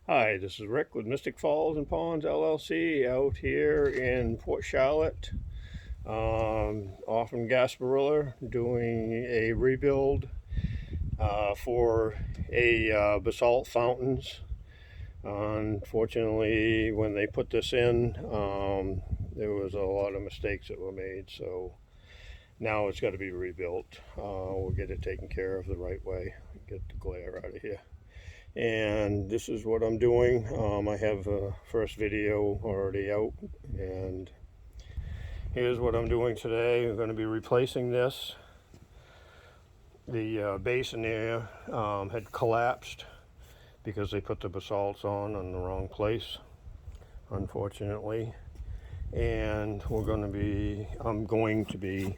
Hi, this is Rick with Mystic Falls and Ponds LLC out here in Port Charlotte, off in Gasparilla, doing a rebuild for a basalt fountains. Unfortunately, when they put this in, there was a lot of mistakes that were made, so now it's got to be rebuilt. We'll get it taken care of the right way, get the glare out of here. And this is what I'm doing. I have a first video already out, and here's what I'm doing today. I'm going to be replacing this. The basin there had collapsed because they put the basalts on the wrong place, unfortunately. And I'm going to be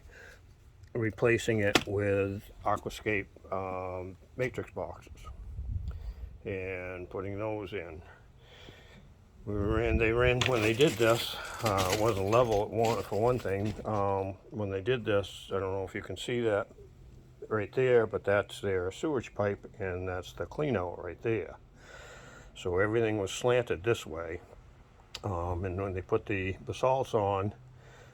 replacing it with Aquascape matrix boxes and putting those in. When they did this, it wasn't level for one thing. When they did this, I don't know if you can see that right there, but that's their sewage pipe, and that's the clean out right there. So everything was slanted this way. And when they put the basalts on,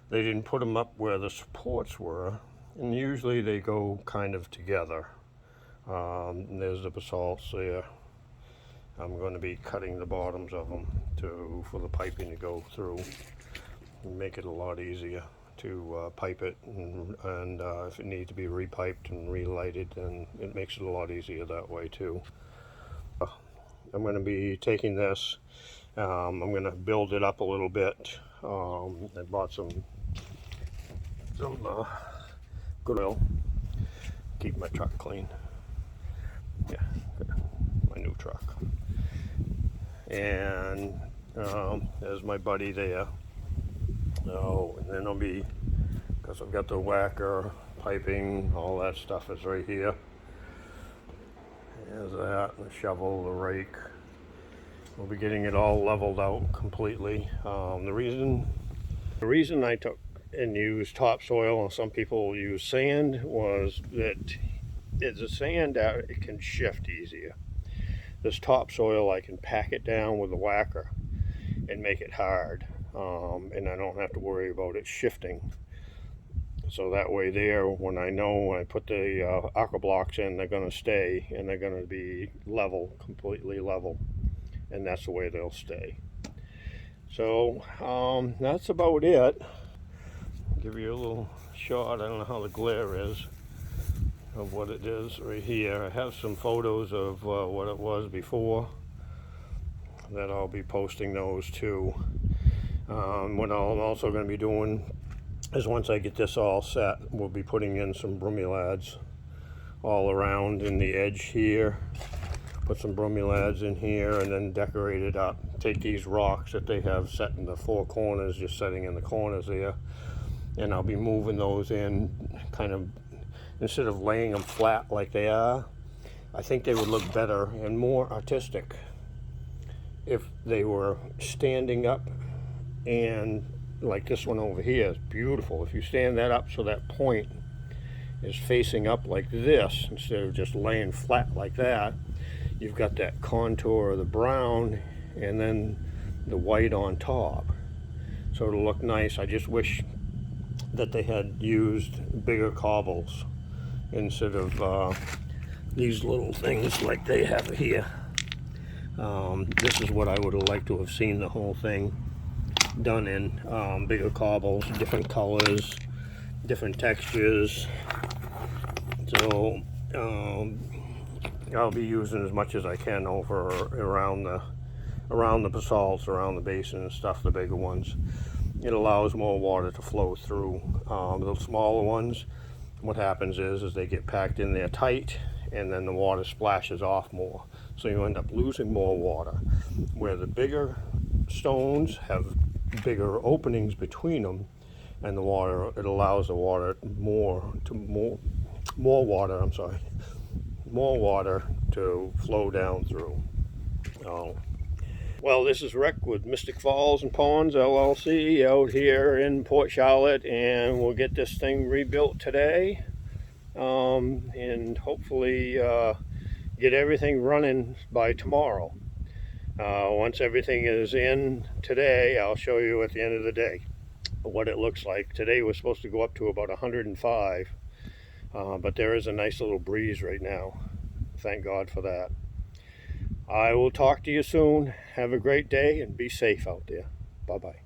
they didn't put them up where the supports were, and usually they go kind of together. There's the basalts there. I'm going to be cutting the bottoms of them for the piping to go through and make it a lot easier to pipe it, and if it needs to be repiped and relighted, then it makes it a lot easier that way too. I'm going to be taking this, I'm going to build it up a little bit. I bought some good oil, keep my truck clean. Yeah, my new truck. And there's my buddy there. Oh, and then because I've got the whacker, piping, all that stuff is right here. There's that, the shovel, the rake. We'll be getting it all leveled out completely. The reason I took and used topsoil, and some people use sand, was that it's a sand that it can shift easier. This topsoil, I can pack it down with a whacker and make it hard, and I don't have to worry about it shifting. So that way there, when I put the aqua blocks in, they're going to stay, and they're going to be level, completely level, and that's the way they'll stay. So that's about it. I'll give you a little shot. I don't know how the glare is of what it is right here. I have some photos of what it was before that I'll be posting those too. What I'm also going to be doing is, once I get this all set, we'll be putting in some bromelads all around in the edge here. Put some bromelads in here and then decorate it up. Take these rocks that they have set in the four corners, just setting in the corners there, and I'll be moving those in kind of, instead of laying them flat like they are. I think they would look better and more artistic if they were standing up, and like this one over here is beautiful. If you stand that up so that point is facing up like this, instead of just laying flat like that, you've got that contour of the brown and then the white on top. So it'll look nice. I just wish that they had used bigger cobbles instead of these little things like they have here. This is what I would have liked to have seen the whole thing done in, bigger cobbles, different colors, different textures. So I'll be using as much as I can around the basalts, around the basin and stuff, the bigger ones. It allows more water to flow through. The smaller ones, what happens is they get packed in there tight, and then the water splashes off more. So you end up losing more water. Where the bigger stones have bigger openings between them, and it allows the water more water to flow down through. Well, this is Rick with Mystic Falls and Ponds LLC out here in Port Charlotte, and we'll get this thing rebuilt today, and hopefully get everything running by tomorrow. Once everything is in today, I'll show you at the end of the day what it looks like. Today was supposed to go up to about 105, but there is a nice little breeze right now. Thank God for that. I will talk to you soon. Have a great day and be safe out there. Bye-bye.